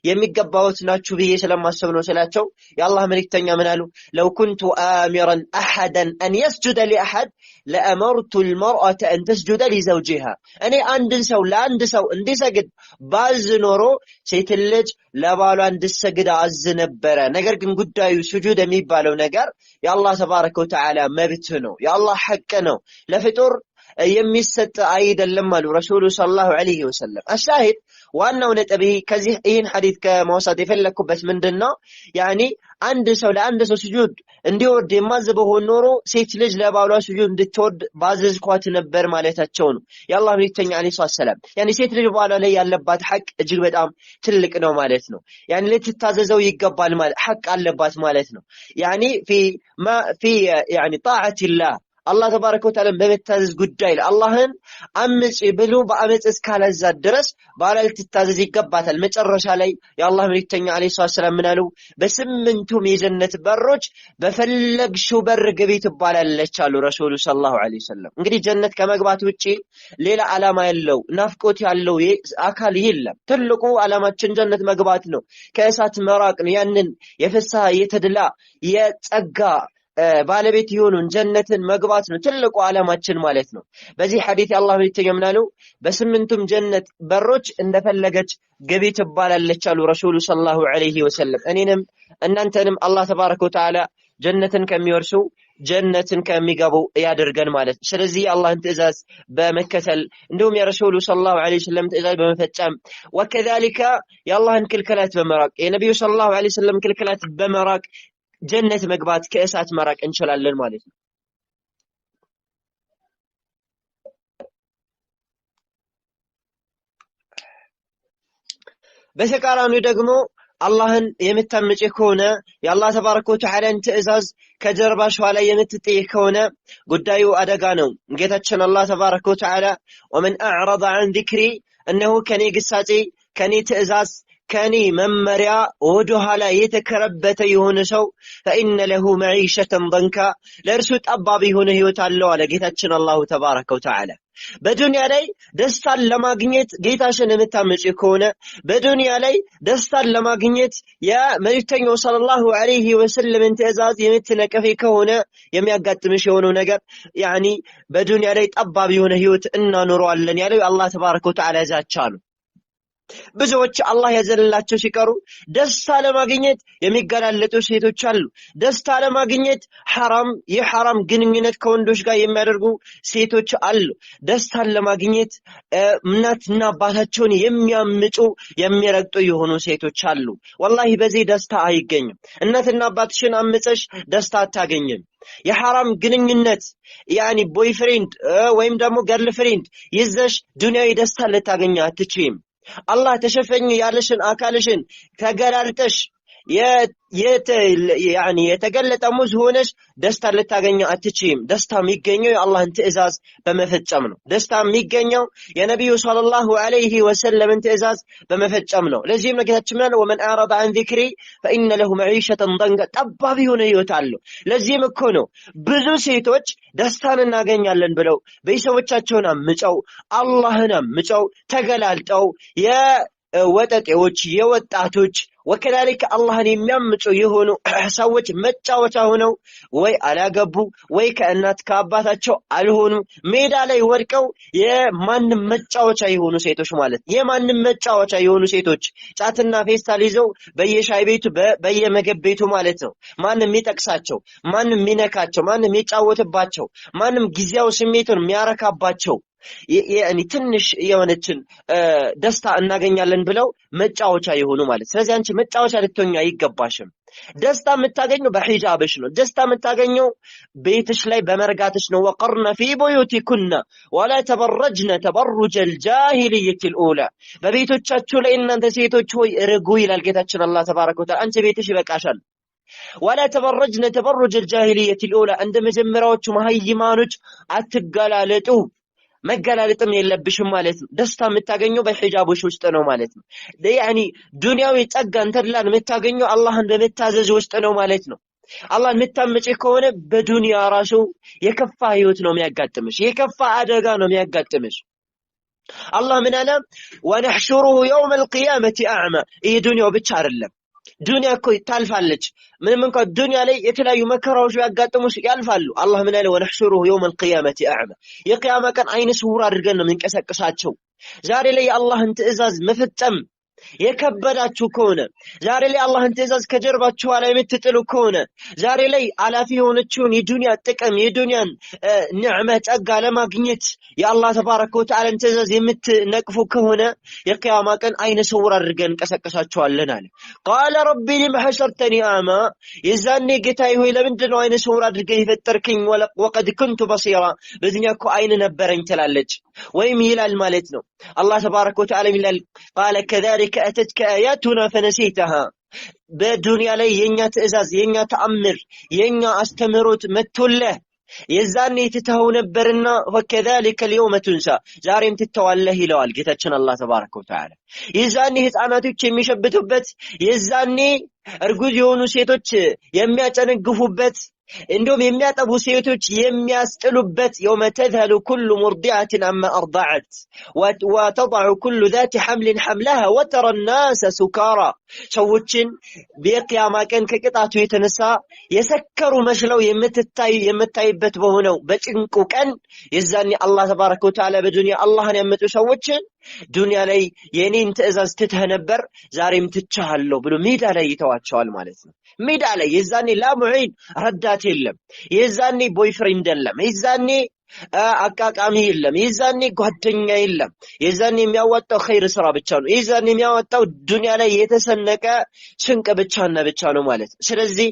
የሚገባውት ናችሁ ብዬ ስለማሰብ ነው ስላቸው የአላህ መልእክተኛ ምን አሉ? ለው ኩንቱ አሚራን አሐደን አን የስጁደ ሊአሐድ ለአመርቱ ልመርአተ አን ተስጁደ ሊዘውጂሃ እኔ አንድን ሰው ለአንድ ሰው እንዲሰግድ ባዝ ኖሮ ሴት ልጅ ለባሏ እንድትሰግድ አዝ ነበረ። ነገር ግን ጉዳዩ ስጁድ የሚባለው ነገር የአላህ ተባረከ ወተዓላ መብት ነው፣ የአላህ ሐቅ ነው፣ ለፍጡር የሚሰጥ አይደለም አሉ ረሱሉ ሰለላሁ ዐለይሂ ወሰለም። አሻሂድ ዋናው ነጥብ ከዚህ ይህን ሐዲስ ከመውሰድ የፈለኩበት ምንድነው? ያኒ አንድ ሰው ለአንድ ሰው ስጁድ እንዲወርድ የማዝ በሆን ኖሮ ሴት ልጅ ለባሏ ስጁድ እንድትወርድ ባዘዝኳት ነበር ማለታቸው ነው የአላህ መልእክተኛ አለይሂ ሰላም። ያኒ ሴት ልጅ ባሏ ላይ ያለባት ሐቅ እጅግ በጣም ትልቅ ነው ማለት ነው። ያኒ ልትታዘዘው ይገባል ማለት ሐቅ አለባት ማለት ነው። ያኒ ፊ ያኒ ጣዓቲላህ አላህ ተባረከ ወተዓላ በመታዘዝ ጉዳይ ለአላህን አምጪ ብሎ በአመጽ እስካላዛት ድረስ ባሏ ልትታዘዝ ይገባታል። መጨረሻ ላይ የአላህ መልእክተኛ አለይሂ ሰላም ምን አሉ? በስምንቱም የጀነት በሮች በፈለግሽው በር ግቢ ትባላለች አሉ ረሱሉ ሰለላሁ ዐለይሂ ወሰለም። እንግዲህ ጀነት ከመግባት ውጪ ሌላ ዓላማ ያለው ናፍቆት ያለው አካል የለም። ትልቁ ዓላማችን ጀነት መግባት ነው፣ ከእሳት መራቅ ነው። ያንን የፍስሐ የተድላ የጸጋ ባለቤት ይሁኑን ጀነትን መግባት ነው ትልቁ ዓላማችን ማለት ነው። በዚህ ሐዲስ የአላህ መልእክተኛ ምን አሉ? በስምንቱም ጀነት በሮች እንደፈለገች ግቢ ትባላለች አሉ ረሱሉ ሰለላሁ ዐለይሂ ወሰለም። እኔንም እናንተንም አላህ ተባረከ ወተዓላ ጀነትን ከሚወርሱ ጀነትን ከሚገቡ ያደርገን ማለት ነው። ስለዚህ የአላህን ትእዛዝ በመከተል እንዲሁም የረሱሉ ሰለላሁ ዐለይሂ ወሰለም ትእዛዝ በመፈጸም ወከዛሊከ የአላህን ክልክላት በመራቅ የነብዩ ሰለላሁ ዐለይሂ ወሰለም ክልክላት በመራቅ ጀነት መግባት ከእሳት መራቅ እንችላለን ማለት ነው። በተቃራኒው ደግሞ አላህን የምታምጪ ከሆነ የአላህ ተባረከ ወተዓላን ትእዛዝ ከጀርባሽ ኋላ የምትጥይ ከሆነ ጉዳዩ አደጋ ነው። ጌታችን አላህ ተባረከ ወተዓላ ወመን አዕረض عن ذكري እነሆ ከኔ ግሳጼ ከኔ ትእዛዝ ከኔ መመሪያ ወደ ኋላ የተከረበተ የሆነ ሰው فإن له معيشة ضنكا ለእርሱ ጠባብ የሆነ ህይወት አለው አለ ጌታችን አላሁ ተባረከ ወተዓላ። በዱንያ ላይ ደስታን ለማግኘት ጌታሽን የምታመጪ ከሆነ በዱንያ ላይ ደስታን ለማግኘት የመልእክተኛው ሰለላሁ ዐለይሂ ወሰለም ትእዛዝ የምትነቀፊ ከሆነ የሚያጋጥምሽ የሆነው ነገር ያኒ በዱንያ ላይ ጠባብ የሆነ ህይወት እናኖረዋለን ያለው አላህ ተባረከ ወተዓላ ዛቻ ነው። ብዙዎች አላህ ያዘለላቸው ሲቀሩ ደስታ ለማግኘት የሚገላለጡ ሴቶች አሉ። ደስታ ለማግኘት የሐራም ግንኙነት ከወንዶች ጋር የሚያደርጉ ሴቶች አሉ። ደስታን ለማግኘት እናትና አባታቸውን የሚያምጡ የሚረግጡ የሆኑ ሴቶች አሉ። ወላሂ በዚህ ደስታ አይገኝም። እናትና አባትሽን አምፀሽ ደስታ አታገኝም። የሐራም ግንኙነት ያኒ ቦይፍሬንድ ወይም ደግሞ ገርልፍሬንድ ይዘሽ ዱንያዊ ደስታ ልታገኝ አትችይም። አላህ ተሸፈኝ ያለሽን አካልሽን ተገላልጠሽ የተገለጠ ሙዝ ሆነሽ ደስታ ልታገኝ አትችይም። ደስታ የሚገኘው የአላህን ትእዛዝ በመፈጸም ነው። ደስታ የሚገኘው የነብዩ ሰለላሁ ዐለይሂ ወሰለም ትእዛዝ በመፈጸም ነው። ለዚህም ጌታችን ማለት ወመን አረደ عن ذكري فإن له معيشة ضنكا ጠባብ የሆነ ህይወት አለው። ለዚህም እኮ ነው ብዙ ሴቶች ደስታን እናገኛለን ብለው ቤተሰቦቻቸውን አምፀው አላህን አምፀው ተገላልጠው የወጠጤዎች የወጣቶች ወከላሊከ አላህን የሚያምፁ የሆኑ ሰዎች መጫወቻ ሆነው ወይ አላገቡ ወይ ከእናት ከአባታቸው አልሆኑ ሜዳ ላይ ወድቀው የማንም መጫወቻ የሆኑ ሴቶች ማለት የማንም መጫወቻ የሆኑ ሴቶች ጫትና ፌስታል ይዘው በየሻይ ቤቱ በየምግብ ቤቱ ማለት ነው። ማንም የሚጠቅሳቸው ማንም የሚነካቸው ማንም የሚጫወትባቸው ማንም ጊዜያዊ ስሜቱን የሚያረካባቸው ያኒ ትንሽ የሆነችን ደስታ እናገኛለን ብለው መጫወቻ የሆኑ ማለት። ስለዚህ አንቺ መጫወቻ ልትሆኚ አይገባሽም። ደስታ የምታገኘው በሂጃብሽ ነው። ደስታ የምታገኘው ቤትሽ ላይ በመርጋትሽ ነው። ወቀርነ ፊ ቡዩቲኩና ወላ ተበረጅነ ተበሩጀ الجاهليه الاولى በቤቶቻችሁ ላይ እናንተ ሴቶች ሆይ ርጉ ይላል ጌታችን አላህ ተባረከ ወተዓላ። አንቺ ቤትሽ ይበቃሻል። ولا تبرجن تبرج الجاهليه الاولى عند መጀመሪያዎቹ መሃይማኖች አትገላለጡ መገላለጥም የለብሽም ማለት ነው። ደስታ የምታገኘው በሂጃቦች ውስጥ ነው ማለት ነው። ያኒ ዱንያዊ ጸጋን ተድላን የምታገኘው አላህን በመታዘዝ ውስጥ ነው ማለት ነው። አላህን የምታመጪ ከሆነ በዱንያ ራሱ የከፋ ህይወት ነው የሚያጋጥምሽ፣ የከፋ አደጋ ነው የሚያጋጥምሽ። አላህ ምን አለ? ወነሕሹሩሁ የውመ القيامة أعمى። ይሄ ዱንያው ብቻ አይደለም። ዱንያ እኮ ታልፋለች። ምንም እንኳን ዱንያ ላይ የተለያዩ መከራዎች ያጋጥሙሽ ያልፋሉ። አላህ ምን አለ? ወነሕሹሩሁ የውመ القيامة أعمى። የቂያማ ቀን አይነ ስውር አድርገን ነው የምንቀሳቀሳቸው። ዛሬ ላይ የአላህን ትእዛዝ መፈጸም የከበዳችሁ ከሆነ ዛሬ ላይ አላህን ትእዛዝ ከጀርባችሁ ላይ የምትጥሉ ከሆነ ዛሬ ላይ አላፊ የሆነችውን የዱንያ ጥቅም የዱንያን ንዕመ ጸጋ ለማግኘት የአላህ ተባረከ ወተዓላ ትእዛዝ የምትነቅፉ ከሆነ የቂያማ ቀን አይነ ስውር አድርገን እንቀሳቀሳችኋለን አለ። ቃለ ረቢ ሊመ ሐሸርተኒ አዕማ። የዛኔ ጌታዬ ሆይ ለምንድን ነው አይነ ስውር አድርገህ የፈጠርከኝ? ወቀድ ኩንቱ በሲራ። በዚህኛ እኮ አይን ነበረኝ ትላለች ወይም ይላል ማለት ነው። አላህ ተባረከ ወተዓላ ይላል ቃለ ከዛሊከ أتتك آياتنا فنسيتها። በዱንያ ላይ የኛ ትእዛዝ የኛ ተአምር የኛ አስተምሮት መጥቶልህ የዛኔ ትተው ነበርና ወከذلك اليوم تنسى ዛሬም ትተዋለህ ይለዋል ጌታችን አላህ ተባረከ ወተዓላ። የዛኔ ህፃናቶች የሚሸብቱበት የዛኔ እርጉዝ የሆኑ ሴቶች የሚያጨነግፉበት እንደውም የሚያጠቡ ሴቶች የሚያስጥሉበት يوم تذهل كل مرضعة عما أرضعت وتضع كل ذات حمل حملها وترى الناس سكارى። ሰዎችን በቂያማ ቀን ከቅጣቱ የተነሳ የሰከሩ መስለው የምታይበት በሆነው በጭንቁ ቀን የዛኔ አላህ ተባረከ ወተዓላ በዱንያ አላህን ያመጡ ሰዎችን ዱንያ ላይ የኔን ትእዛዝ ትተህ ነበር ዛሬም ትቻለሁ ብሎ ሜዳ ላይ ይተዋቸዋል ማለት ነው። ሜዳ ላይ የዛኔ ላሙዒን ረዳት የለም፣ የዛኔ ቦይፍሬንድ የለም፣ የዛኔ አቃቃሚ የለም፣ የዛኔ ጓደኛ የለም። የዛኔ የሚያወጣው ኸይር ስራ ብቻ ነው። የዛኔ የሚያወጣው ዱንያ ላይ የተሰነቀ ስንቅ ብቻና ብቻ ነው ማለት ነው። ስለዚህ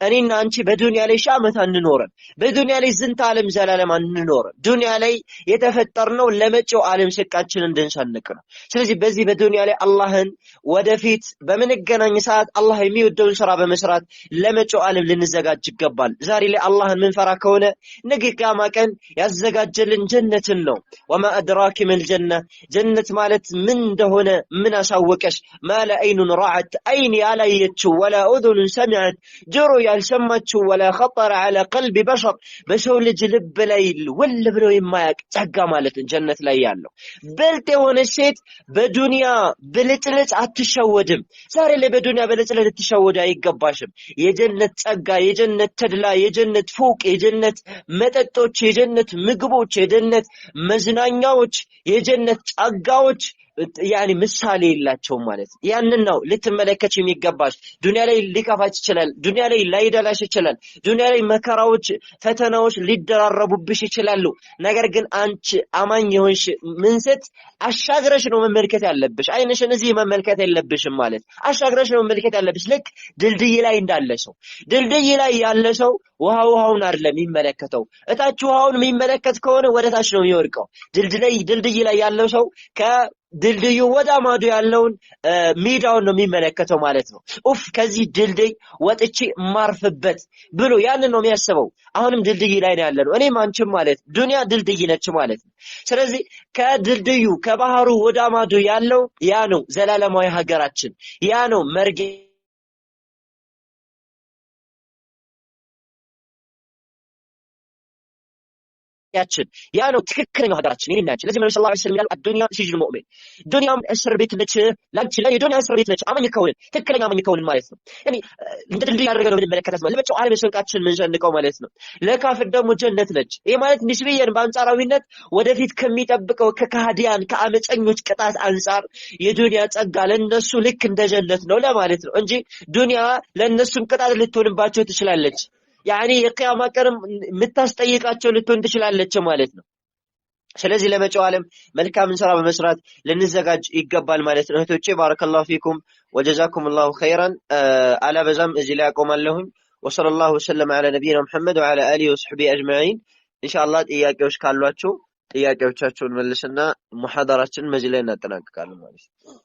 እኔና አንቺ በዱንያ ላይ ሺህ ዓመት አንኖርም። በዱንያ ላይ ዝንተ ዓለም ዘላለም አንኖርም። ዱንያ ላይ የተፈጠርነው ለመጪው ዓለም ስቃችን እንድንሰንቅ ነው። ስለዚህ በዚህ በዱንያ ላይ አላህን ወደፊት በምንገናኝ ሰዓት አላህ የሚወደውን ስራ በመስራት ለመጪው ዓለም ልንዘጋጅ ይገባል። ዛሬ ላይ አላህን ምንፈራ ከሆነ ነገ ቂያማ ቀን ያዘጋጀልን ጀነትን ነው። ወማ አድራኪ መልጀነ ጀነት ማለት ምን እንደሆነ ምን አሳወቀሽ? ማለ አይኑን ረዐት አይን ያላየችው ወላ ኡዙኑን ሰሚዐት ጆሮ ያልሰማችው ወላ ኸጠረ ዐላ ቀልቢ በሸር በሰው ልጅ ልብ ላይ ውል ብሎ የማያውቅ ጸጋ ማለት ጀነት ላይ ያለው። ብልጥ የሆነች ሴት በዱንያ ብልጭልጭ አትሸወድም። ዛሬ ላይ በዱንያ ብልጭልጭ ልትሸወድ አይገባሽም። የጀነት ጸጋ፣ የጀነት ተድላ፣ የጀነት ፎቅ፣ የጀነት መጠጦች፣ የጀነት ምግቦች፣ የጀነት መዝናኛዎች፣ የጀነት ጸጋዎች ያኒ ምሳሌ የላቸውም ማለት ነው። ያንን ነው ልትመለከች የሚገባሽ። ዱንያ ላይ ሊከፋች ይችላል፣ ዱንያ ላይ ላይደላሽ ይችላል፣ ዱንያ ላይ መከራዎች፣ ፈተናዎች ሊደራረቡብሽ ይችላሉ። ነገር ግን አንቺ አማኝ የሆንሽ ምንሰት አሻግረሽ ነው መመልከት ያለብሽ። አይንሽን እዚህ መመልከት የለብሽም ማለት አሻግረሽ ነው መመልከት ያለብሽ። ልክ ድልድይ ላይ እንዳለ ሰው፣ ድልድይ ላይ ያለ ሰው ውሃውን አይደለም የሚመለከተው። እታች ውሃውን የሚመለከት ከሆነ ወደ ታች ነው የሚወርቀው። ድልድይ ላይ ያለው ሰው ከድልድዩ ወደ ማዶ ያለውን ሜዳውን ነው የሚመለከተው ማለት ነው። ከዚህ ድልድይ ወጥቼ ማርፍበት ብሎ ያንን ነው የሚያስበው። አሁንም ድልድይ ላይ ነው ያለነው እኔም አንቺም ማለት ዱንያ ድልድይ ነች ማለት ነው። ስለዚህ ከድልድዩ ከባህሩ ወደ ማዶ ያለው ያ ነው ዘላለማዊ ሀገራችን፣ ያ ነው መርጌ ያችን ያ ነው ትክክለኛው ሀገራችን ይሄን ያችን። ለዚህ ነው ሰለላሁ ዐለይሂ ወሰለም ይላል አዱንያ ሲጅኑል ሙእሚን፣ ዱንያም እስር ቤት ነች። ላንቺ ላይ የዱንያ እስር ቤት ነች። አማኝ ከሆነ ትክክለኛ አማኝ ከሆነ ማለት ነው። ያኒ እንደ ድልድይ ያደረገ ነው የምንመለከታት ማለት ለመጪው ዓለም ስንቃችን ምንሰንቀው ማለት ነው። ለካፍር ደግሞ ጀነት ነች። ይሄ ማለት ንስብየን በአንጻራዊነት ወደፊት ከሚጠብቀው ከካህዲያን ከአመፀኞች ቅጣት አንጻር የዱንያ ጸጋ ለነሱ ልክ እንደ ጀነት ነው ለማለት ነው እንጂ ዱንያ ለነሱም ቅጣት ልትሆንባቸው ትችላለች። ያኒ የቂያማ ቀንም የምታስጠይቃቸው ልትሆን ትችላለች ማለት ነው። ስለዚህ ለመጪው ዓለም መልካም ስራ በመስራት ልንዘጋጅ ይገባል ማለት ነው። እህቶቼ ባረከላሁ ፊኩም ወጀዛኩሙላሁ ኸይራን። አላበዛም እዚህ ላይ አቆማለሁኝ። ወሰለላሁ ወሰለም ዐላ ነቢይና ሙሐመድ ወዐላ አሊሂ ወሰሕቢሂ አጅመዒን። ኢንሻአላህ ጥያቄዎች ካሏችሁ ጥያቄዎቻችሁን መልስና ሙሐደራችንን በዚህ ላይ እናጠናቅቃለን ማለት ነው።